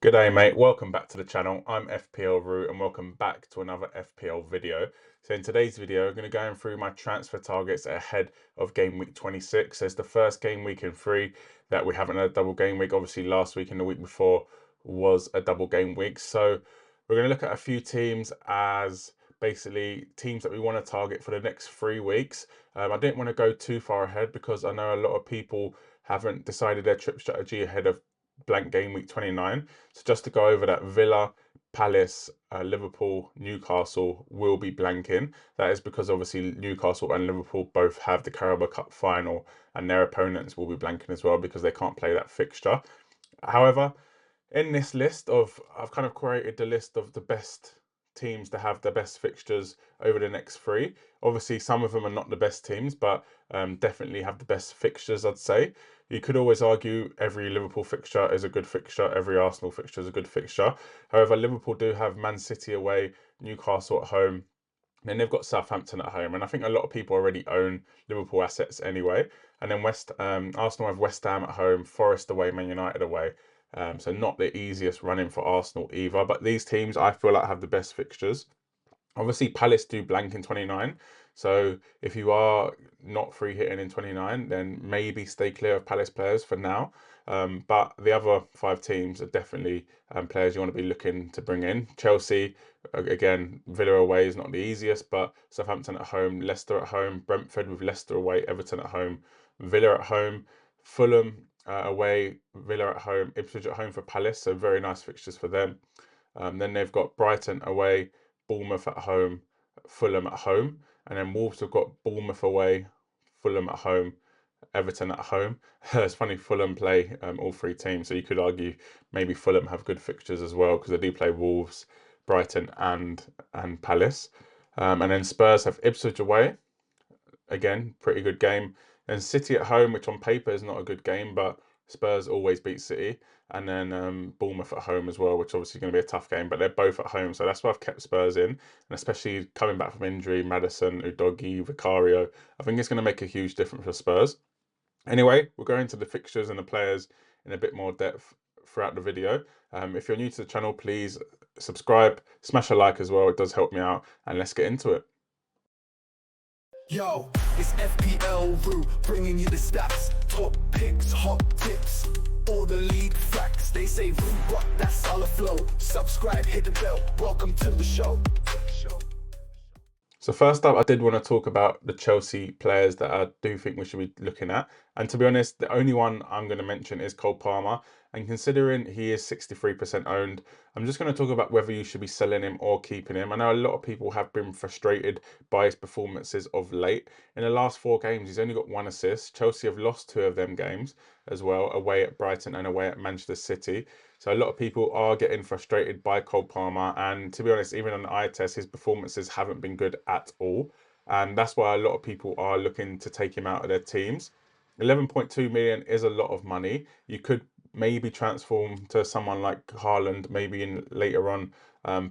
Good day, mate. Welcome back to the channel. I'm FPL Root and welcome back to another FPL video. So in today's video, I'm going to go through my transfer targets ahead of game week 26. So it's the first game week in three that we haven't had a double game week. Obviously, last week and the week before was a double game week. So we're going to look at a few teams as basically teams that we want to target for the next 3 weeks. I didn't want to go too far ahead because I know a lot of people haven't decided their trip strategy ahead of blank game week 29. So just to go over that, Villa, Palace, Liverpool, Newcastle will be blanking. That is because obviously Newcastle and Liverpool both have the Carabao Cup final and their opponents will be blanking as well because they can't play that fixture. However, in this list I've kind of created the list of the best teams to have the best fixtures over the next three. Obviously, some of them are not the best teams, but definitely have the best fixtures, I'd say. You could always argue every Liverpool fixture is a good fixture, every Arsenal fixture is a good fixture. However, Liverpool do have Man City away, Newcastle at home, then they've got Southampton at home, and I think a lot of people already own Liverpool assets anyway. And then Arsenal have West Ham at home, Forest away, Man United away. So not the easiest running for Arsenal either. But these teams I feel like have the best fixtures. Obviously, Palace do blank in 29. So if you are not free hitting in 29, then maybe stay clear of Palace players for now. But the other five teams are definitely players you want to be looking to bring in. Chelsea, again, Villa away is not the easiest, but Southampton at home, Leicester at home, Brentford with Leicester away, Everton at home, Villa at home, Fulham away, Villa at home, Ipswich at home for Palace. So very nice fixtures for them. Then they've got Brighton away, Bournemouth at home, Fulham at home, and then Wolves have got Bournemouth away, Fulham at home, Everton at home. It's funny, Fulham play all three teams, so you could argue maybe Fulham have good fixtures as well because they do play Wolves, Brighton, and Palace. And then Spurs have Ipswich away, again, pretty good game. And City at home, which on paper is not a good game, but Spurs always beat City. And then Bournemouth at home as well, which obviously is going to be a tough game, but they're both at home. So that's why I've kept Spurs in. And especially coming back from injury, Maddison, Udogie, Vicario, I think it's going to make a huge difference for Spurs. Anyway, we'll go into the fixtures and the players in a bit more depth throughout the video. If you're new to the channel, please subscribe, smash a like as well. It does help me out. And let's get into it. Yo, it's FPL Root, bringing you the stats, top picks, hot tips, all the league facts. They say Root rock, that's all the flow. Subscribe, hit the bell, welcome to the show. So first up, I did want to talk about the Chelsea players that I do think we should be looking at. And to be honest, the only one I'm going to mention is Cole Palmer. And considering he is 63% owned, I'm just going to talk about whether you should be selling him or keeping him. I know a lot of people have been frustrated by his performances of late. In the last 4 games, he's only got 1 assist. Chelsea have lost 2 of them games as well, away at Brighton and away at Manchester City. So a lot of people are getting frustrated by Cole Palmer, and to be honest, even on the eye test, his performances haven't been good at all, and that's why a lot of people are looking to take him out of their teams. 11.2 million is a lot of money. You could maybe transform to someone like Haaland maybe in later on,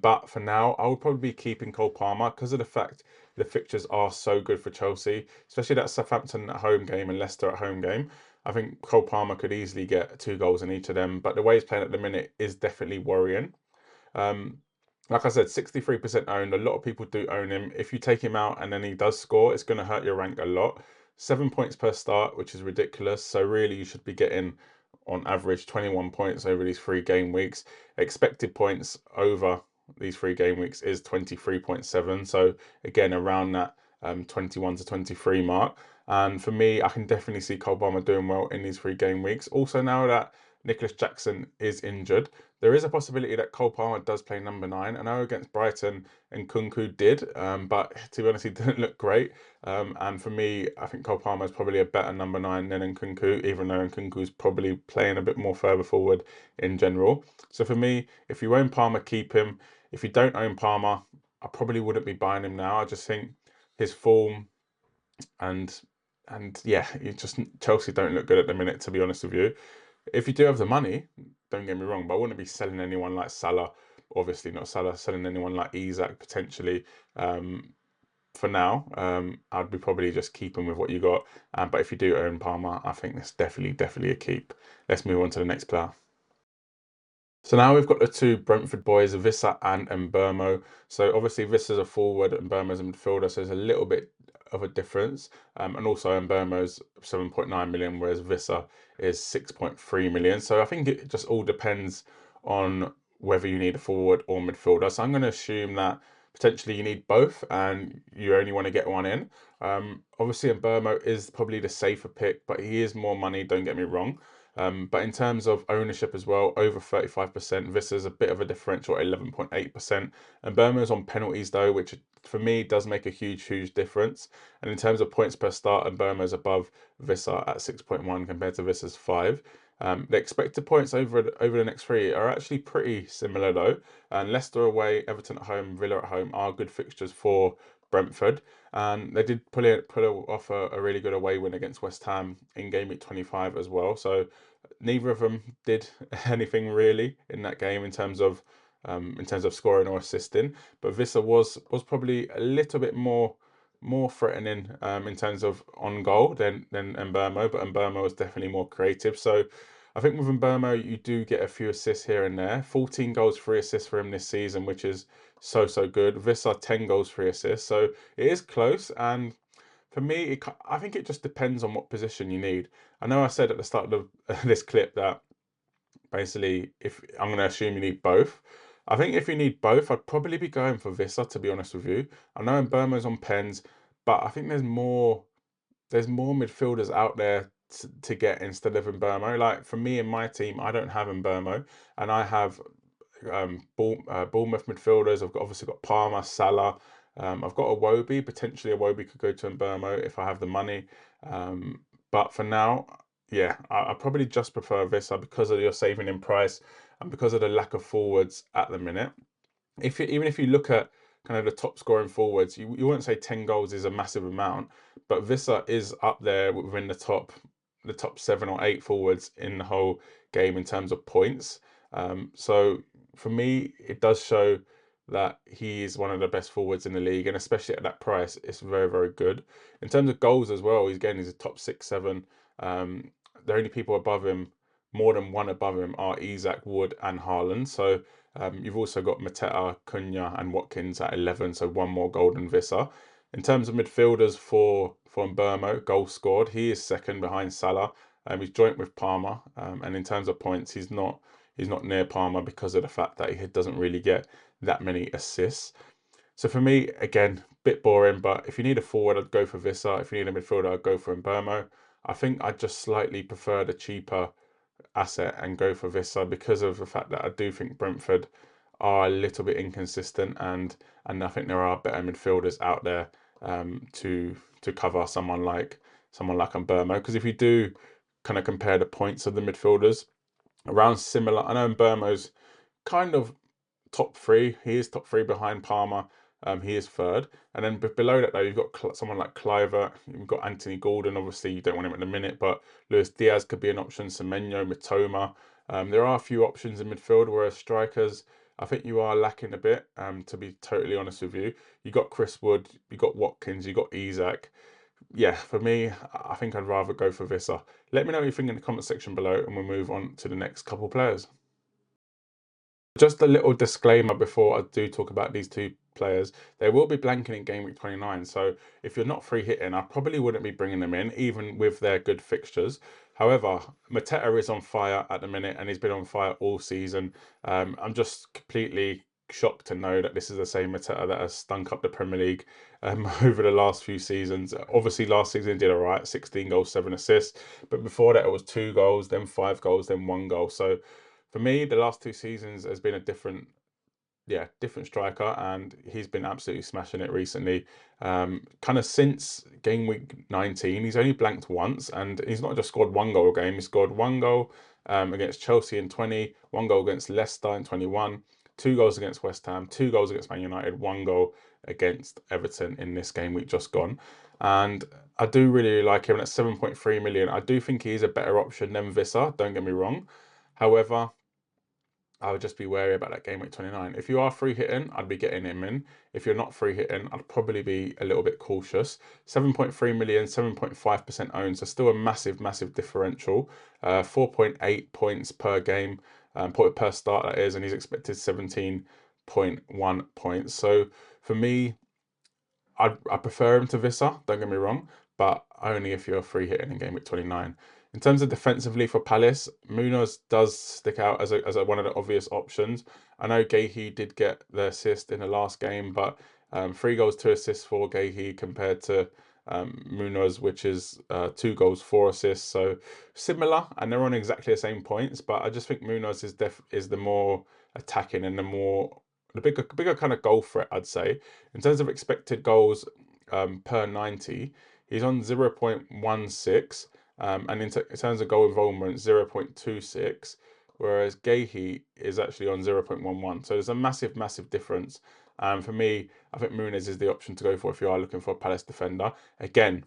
but for now, I would probably be keeping Cole Palmer because of the fact the fixtures are so good for Chelsea, especially that Southampton at home game and Leicester at home game. I think Cole Palmer could easily get 2 goals in each of them, but the way he's playing at the minute is definitely worrying. Um, like I said, 63% owned. A lot of people do own him. If you take him out and then he does score, it's going to hurt your rank a lot. 7 points per start, which is ridiculous. So really, you should be getting on average 21 points over these 3 game weeks. Expected points over these 3 game weeks is 23.7. So again, around that 21 to 23 mark. And for me, I can definitely see Cole Palmer doing well in these 3 game weeks. Also, now that Nicholas Jackson is injured, there is a possibility that Cole Palmer does play number 9. I know against Brighton and Nkunku did, but to be honest, he didn't look great. And for me, I think Cole Palmer is probably a better number 9 than Nkunku, even though Nkunku is probably playing a bit more further forward in general. So for me, if you own Palmer, keep him. If you don't own Palmer, I probably wouldn't be buying him now. I just think his form and yeah, you just Chelsea don't look good at the minute, to be honest with you. If you do have the money, don't get me wrong, but I wouldn't be selling anyone like Salah. Obviously not Salah, selling anyone like Isak potentially. For now, I'd be probably just keeping with what you got. But if you do own Palmer, I think that's definitely a keep. Let's move on to the next player. So now we've got the two Brentford boys, Vissa and Mbeumo. So obviously Vissa's a forward and Mbeumo's a midfielder, so there's a little bit of a difference. And also Mbeumo's 7.9 million, whereas Vissa is 6.3 million. So I think it just all depends on whether you need a forward or midfielder. So I'm going to assume that potentially you need both and you only want to get one in. Obviously Mbeumo is probably the safer pick, but he is more money, don't get me wrong. But in terms of ownership as well, over 35%. Vissa's a bit of a differential at 11.8%. And Burma's on penalties though, which for me does make a huge difference. And in terms of points per start, and Burma's above Vissa at 6.1 compared to Vissa's 5. The expected points over the next three are actually pretty similar though. And Leicester away, Everton at home, Villa at home are good fixtures for Brentford. And they did pull off a really good away win against West Ham in game week 25 as well. So neither of them did anything really in that game in terms of scoring or assisting. But Vissa was probably a little bit more threatening in terms of on goal than Mbeumo, but Mbeumo was definitely more creative. So I think with Mbeumo you do get a few assists here and there. 14 goals, 3 assists for him this season, which is so good. Vissa 10 goals, 3 assists. So it is close, and for me, I think it just depends on what position you need. I know I said at the start of this clip that basically, if I'm going to assume you need both. I think if you need both, I'd probably be going for Vissa, to be honest with you. I know Burma's on pens, but I think there's more midfielders out there to get instead of Mbeumo. Like for me and my team, I don't have Mbeumo, and I have Bournemouth midfielders. Obviously got Palmer, Salah. I've got Iwobi. Potentially Iwobi could go to Mbeumo if I have the money. But for now, yeah, I probably just prefer Vissa because of your saving in price and because of the lack of forwards at the minute. Even if you look at kind of the top scoring forwards, you won't say 10 goals is a massive amount, but Vissa is up there within the top 7 or 8 forwards in the whole game in terms of points. So for me, it does show that he is one of the best forwards in the league, and especially at that price, it's very good. In terms of goals as well, he's a top 6, 7. The only people above him, more than one above him, are Isak, Wood, and Haaland. So you've also got Mateta, Cunha, and Watkins at 11, so one more goal than Vissa. In terms of midfielders for Mbeumo, goals scored, he is second behind Salah. He's joint with Palmer, and in terms of points, he's not near Palmer because of the fact that he doesn't really get that many assists. So for me, again, bit boring, but if you need a forward, I'd go for Vissa. If you need a midfielder, I'd go for Mbeumo. I think I just slightly prefer the cheaper asset and go for Vissa because of the fact that I do think Brentford are a little bit inconsistent, and I think there are better midfielders out there to cover someone like Mbeumo. Because if you do kind of compare the points of the midfielders, around similar. I know Mbeumo's kind of top three. He is top three behind Palmer. He is third, and then below that though you've got someone like Cliver. You've got Anthony Gordon. Obviously, you don't want him at the minute, but Luis Diaz could be an option. Semenyo, Mitoma. There are a few options in midfield, whereas strikers, I think you are lacking a bit. To be totally honest with you, you got Chris Wood, you got Watkins, you got Isak. Yeah, for me, I think I'd rather go for Vissa. Let me know what you think in the comment section below, and we'll move on to the next couple players. Just a little disclaimer before I do talk about these two players. They will be blanking in game week 29. So if you're not free hitting, I probably wouldn't be bringing them in, even with their good fixtures. However, Mateta is on fire at the minute, and he's been on fire all season. I'm just completely shocked to know that this is the same Mateta that has stunk up the Premier League over the last few seasons. Obviously, last season he did all right, 16 goals, 7 assists. But before that, it was 2 goals, then 5 goals, then 1 goal. So for me, the last 2 seasons has been a different striker, and he's been absolutely smashing it recently. Kind of since game week 19, he's only blanked once, and he's not just scored 1 goal a game. He scored 1 goal against Chelsea in 20, 1 goal against Leicester in 21, 2 goals against West Ham, 2 goals against Man United, 1 goal against Everton in this game week just gone. And I do really like him at 7.3 million. I do think he's a better option than Vissa, don't get me wrong. However, I would just be wary about that game week 29. If you are free hitting, I'd be getting him in. If you're not free hitting, I'd probably be a little bit cautious. 7.3 million, 7.5% owned, so still a massive differential. 4.8 points per game. point per start, that is, and he's expected 17.1 points. So for me, I prefer him to Visser, don't get me wrong, but only if you're free hitting in game week 29. In terms of defensively for Palace, Munoz does stick out as one of the obvious options. I know Gahey did get the assist in the last game, but 3 goals, 2 assists for Gahey compared to Munoz, which is 2 goals, 4 assists. So similar, and they're on exactly the same points. But I just think Munoz is the more attacking and the bigger kind of goal threat, I'd say. In terms of expected goals per 90, he's on 0.16, and in terms of goal involvement, 0.26, whereas Gahey is actually on 0.11. So there's a massive difference. For me, I think Muniz is the option to go for if you are looking for a Palace defender. Again,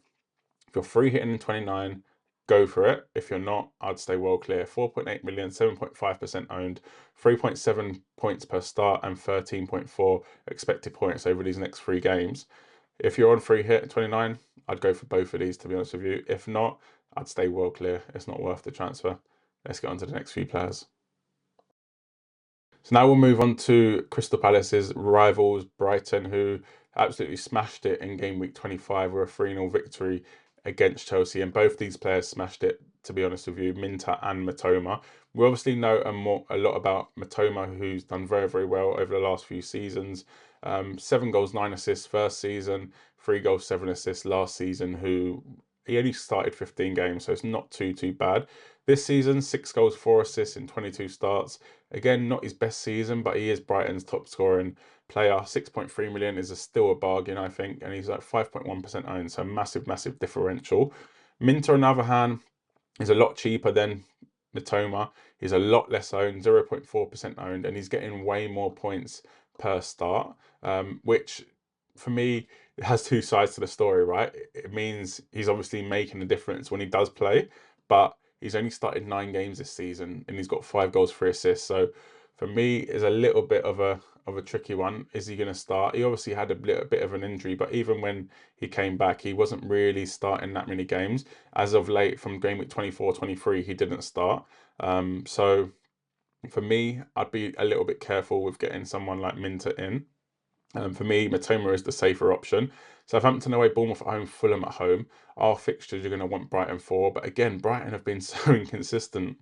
if you're free hitting in 29, go for it. If you're not, I'd stay well clear. 4.8 million, 7.5% owned, 3.7 points per start, and 13.4 expected points over these next 3 games. If you're on free hit at 29, I'd go for both of these, to be honest with you. If not, I'd stay well clear. It's not worth the transfer. Let's get on to the next few players. So now we'll move on to Crystal Palace's rivals, Brighton, who absolutely smashed it in game week 25 with a 3-0 victory against Chelsea. And both these players smashed it, to be honest with you, Minter and Matoma. We obviously know a lot about Matoma, who's done very well over the last few seasons. 7 goals, 9 assists first season, 3 goals, 7 assists last season, he only started 15 games, so it's not too bad. This season, 6 goals, 4 assists in 22 starts. Again, not his best season, but he is Brighton's top scoring player. 6.3 million is still a bargain, I think, and he's like 5.1% owned, so massive differential. Minter, on the other hand, is a lot cheaper than Mitoma. He's a lot less owned, 0.4% owned, and he's getting way more points per start, which for me, it has 2 sides to the story, right? It means he's obviously making a difference when he does play, but he's only started 9 games this season and he's got 5 goals, 3 assists. So for me, it's a little bit of a tricky one. Is he going to start? He obviously had a bit of an injury, but even when he came back, he wasn't really starting that many games. As of late, from game week 24, 23, he didn't start. So for me, I'd be a little bit careful with getting someone like Minter in. For me, Matoma is the safer option. Southampton away, Bournemouth at home, Fulham at home. Our fixtures you're going to want Brighton for, but again, Brighton have been so inconsistent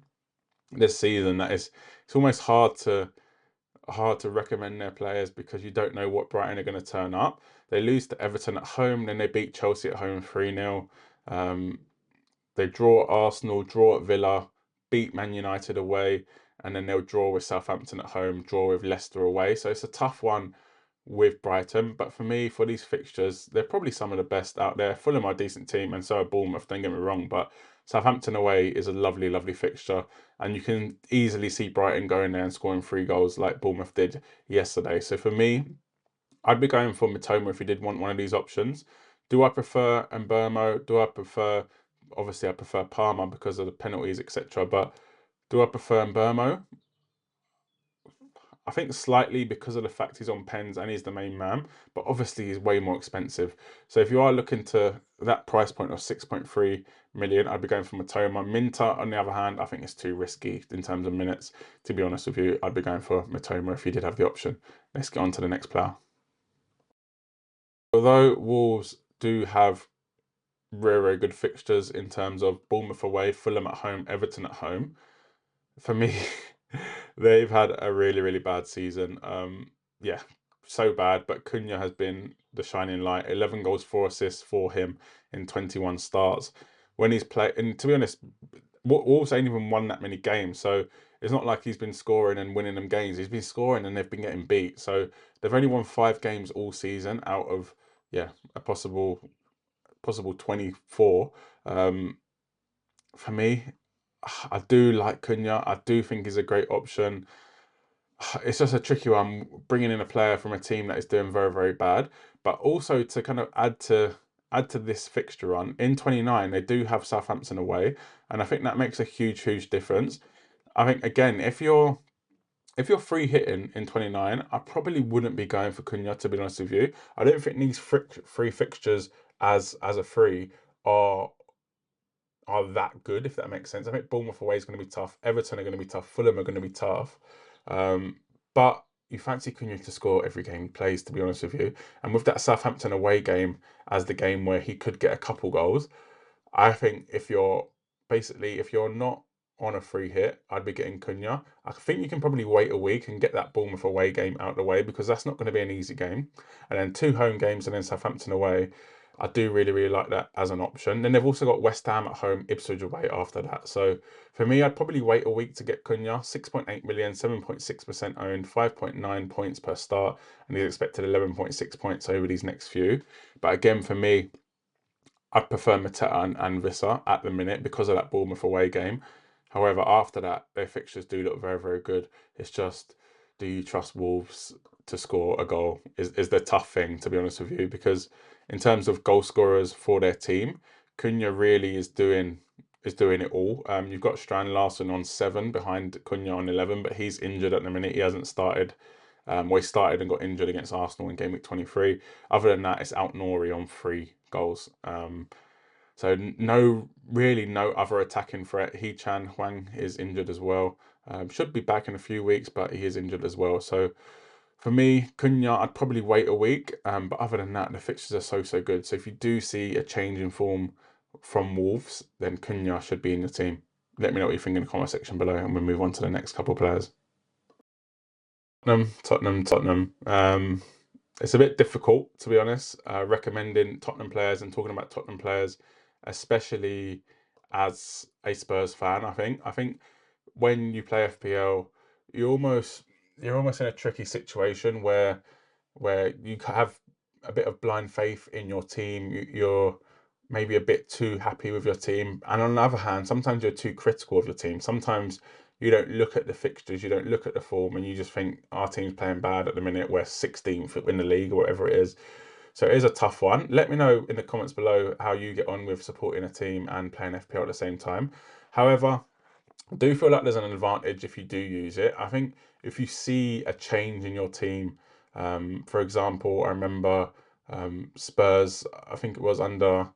this season that it's almost hard to recommend their players because you don't know what Brighton are going to turn up. They lose to Everton at home, then they beat Chelsea at home 3-0. They draw at Arsenal, draw at Villa, beat Man United away, and then they'll draw with Southampton at home, draw with Leicester away. So it's a tough one with Brighton. But for me, for these fixtures, they're probably some of the best out there. Fulham are a decent team, and so are Bournemouth, don't get me wrong. But Southampton away is a lovely fixture. And you can easily see Brighton going there and scoring 3 goals like Bournemouth did yesterday. So for me, I'd be going for Mitoma if you did want one of these options. Do I prefer Mbermo? Obviously, I prefer Palmer because of the penalties, etc. But do I prefer Mbermo? I think slightly because of the fact he's on pens and he's the main man, but obviously he's way more expensive. So if you are looking to that price point of 6.3 million, I'd be going for Matoma. Minter, on the other hand, I think it's too risky in terms of minutes. To be honest with you, I'd be going for Matoma if you did have the option. Let's get on to the next player. Although Wolves do have very good fixtures in terms of Bournemouth away, Fulham at home, Everton at home, for me, they've had a really bad season. Yeah, so bad. But Cunha has been the shining light. 11 goals, 4 assists for him in 21 starts. When he's played, and to be honest, Wolves ain't even won that many games, so it's not like he's been scoring and winning them games. He's been scoring and they've been getting beat. So they've only won 5 games all season out of a possible 24. For me, I do like Cunha. I do think he's a great option. It's just a tricky one bringing in a player from a team that is doing very bad, but also to kind of add to this fixture run in 29, they do have Southampton away, and I think that makes a huge difference. I think again, if you're free hitting in 29, I probably wouldn't be going for Cunha, to be honest with you. I don't think these free fixtures as a free are are that good, if that makes sense. I think Bournemouth away is going to be tough. Everton are going to be tough. Fulham are going to be tough. But you fancy Cunha to score every game he plays, to be honest with you. And with that Southampton away game as the game where he could get a couple goals, I think if you're not on a free hit, I'd be getting Cunha. I think you can probably wait a week and get that Bournemouth away game out of the way, because that's not going to be an easy game. And then 2 home games and then Southampton away. I do really, really like that as an option. Then they've also got West Ham at home, Ipswich away after that. So for me, I'd probably wait a week to get Cunha. 6.8 million, 7.6% owned, 5.9 points per start, and he's expected 11.6 points over these next few. But again, for me, I prefer Mateta and Visser at the minute because of that Bournemouth away game. However, after that, their fixtures do look very, very good. It's just, do you trust Wolves to score a goal is the tough thing, to be honest with you, because in terms of goal scorers for their team, Cunha really is doing it all. You've got Strand Larson on 7 behind Cunha on 11, but he's injured at the minute. He hasn't started. He started and got injured against Arsenal in game week 23. Other than that, it's Out Nori on 3 goals. So really no other attacking threat. Chan Huang is injured as well. Should be back in a few weeks, but he is injured as well. So for me, Cunha, I'd probably wait a week. But other than that, the fixtures are so good. So if you do see a change in form from Wolves, then Cunha should be in your team. Let me know what you think in the comment section below, and we'll move on to the next couple of players. Tottenham. It's a bit difficult, to be honest, recommending Tottenham players and talking about Tottenham players, especially as a Spurs fan. I think when you play FPL, you're almost in a tricky situation where you have a bit of blind faith in your team. You're maybe a bit too happy with your team, and on the other hand, sometimes you're too critical of your team. Sometimes you don't look at the fixtures, you don't look at the form, and you just think our team's playing bad at the minute. We're 16th in the league or whatever it is. So it is a tough one. Let me know in the comments below how you get on with supporting a team and playing FPL at the same time. However, I do feel like there's an advantage if you do use it. I think if you see a change in your team, for example, I remember Spurs, I think it was under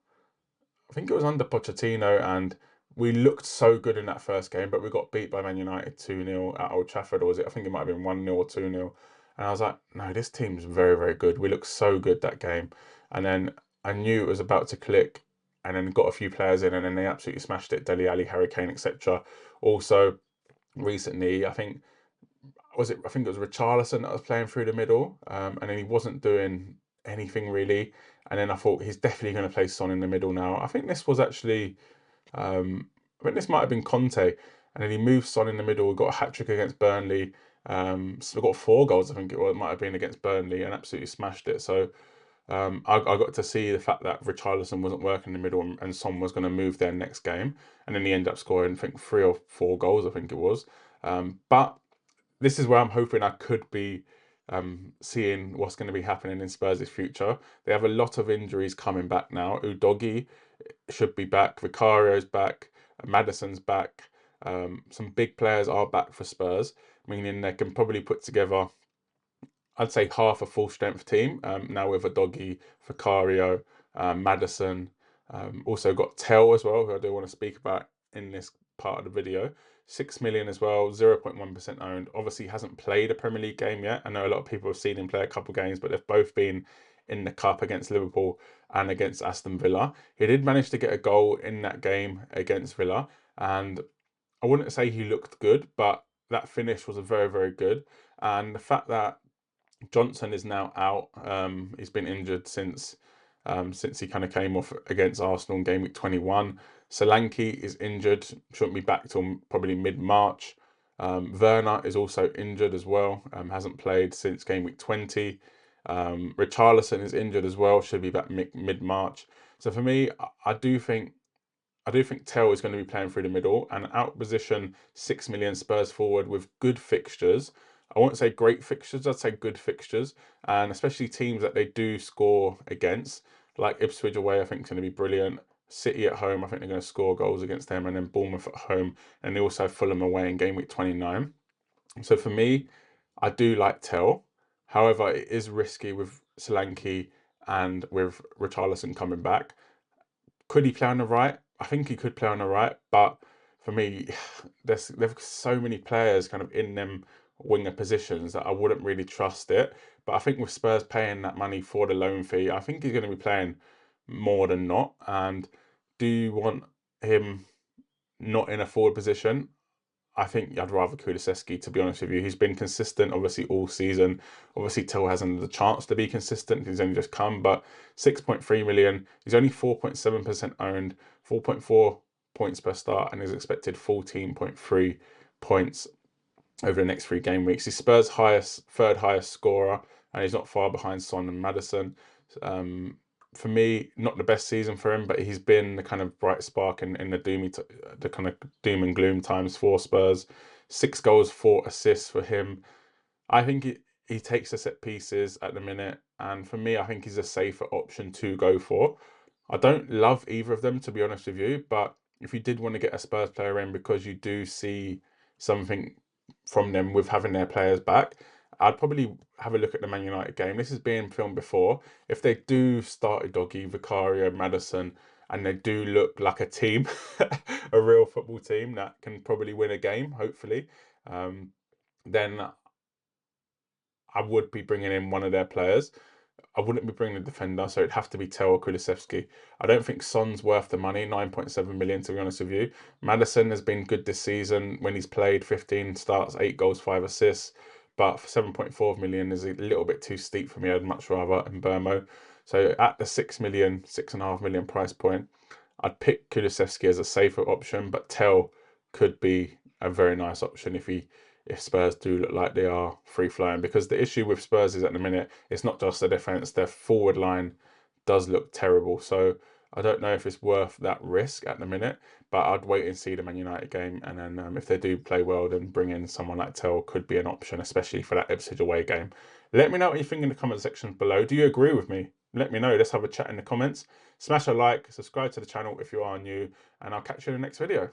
Pochettino, and we looked so good in that first game, but we got beat by Man United 2-0 at Old Trafford, or was it? I think it might have been 1-0 or 2-0. And I was like, no, this team's very, very good. We looked so good that game. And then I knew it was about to click, and then got a few players in, and then they absolutely smashed it. Dele Alli, Harry Kane, etc. Also, recently, I think it was Richarlison that was playing through the middle, and then he wasn't doing anything really. And then I thought he's definitely going to play Son in the middle now. I think this was actually, I think this might have been Conte, and then he moved Son in the middle. We got a hat trick against Burnley. So we got 4 goals. I think it might have been against Burnley, and absolutely smashed it. So I got to see the fact that Richarlison wasn't working in the middle, and Son was going to move their next game, and then he ended up scoring, I think, 3 or 4 goals. I think it was, but this is where I'm hoping I could be seeing what's going to be happening in Spurs' future. They have a lot of injuries coming back now. Udogie should be back. Vicario's back. Maddison's back. Some big players are back for Spurs, meaning they can probably put together, I'd say, half a full strength team. Now with Udogie, Vicario, Maddison. Also got Tell as well, who I do want to speak about in this part of the video. 6 million as well, 0.1% owned. Obviously hasn't played a Premier League game yet. I know a lot of people have seen him play a couple games, but they've both been in the cup against Liverpool and against Aston Villa. He did manage to get a goal in that game against Villa, and I wouldn't say he looked good, but that finish was a very, very good. And the fact that Johnson is now out, he's been injured since he kind of came off against Arsenal in game week 21. Solanke is injured, shouldn't be back till probably mid-March. Werner is also injured as well, hasn't played since game week 20. Richarlison is injured as well, should be back mid-March. So for me, I do think Tell is going to be playing through the middle and out position 6 million Spurs forward with good fixtures. I won't say great fixtures, I'd say good fixtures, and especially teams that they do score against, like Ipswich away, I think is going to be brilliant. City at home, I think they're going to score goals against them, and then Bournemouth at home, and they also have Fulham away in game week 29. So for me, I do like Tell. However, it is risky with Solanke and with Richarlison coming back. Could he play on the right? I think he could play on the right, but for me, there's so many players kind of in them winger positions that I wouldn't really trust it. But I think with Spurs paying that money for the loan fee, I think he's going to be playing more than not. And do you want him not in a forward position? I think I'd rather Kulusevski, to be honest with you. He's been consistent, obviously, all season. Obviously, Till hasn't had the chance to be consistent because he's only just come, but 6.3 million. He's only 4.7% owned, 4.4 points per start, and is expected 14.3 points over the next 3 game weeks. He's Spurs' third highest scorer, and he's not far behind Son and Maddison. Um, for me, not the best season for him, but he's been the kind of bright spark in the kind of doom and gloom times for Spurs. 6 goals, 4 assists for him. I think he takes the set pieces at the minute, and for me, I think he's a safer option to go for. I don't love either of them, to be honest with you, but if you did want to get a Spurs player in because you do see something from them with having their players back, I'd probably have a look at the Man United game. This is being filmed before. If they do start a doggy, Vicario, Maddison, and they do look like a team, a real football team that can probably win a game, hopefully, um, then I would be bringing in one of their players. I wouldn't be bringing a defender, so it'd have to be Teo or Kulusevski. I don't think Son's worth the money, 9.7 million, to be honest with you. Maddison has been good this season when he's played 15 starts, 8 goals, 5 assists. But for 7.4 million is a little bit too steep for me. I'd much rather Mbermo. So at the 6 million, 6.5 million price point, I'd pick Kulusevski as a safer option, but Tell could be a very nice option if Spurs do look like they are free flowing. Because the issue with Spurs is at the minute, it's not just the defense; their forward line does look terrible. So I don't know if it's worth that risk at the minute. But I'd wait and see the Man United game, and then if they do play well, then bring in someone like Tell could be an option, especially for that Ipswich away game. Let me know what you think in the comment section below. Do you agree with me? Let me know. Let's have a chat in the comments. Smash a like, subscribe to the channel if you are new, and I'll catch you in the next video.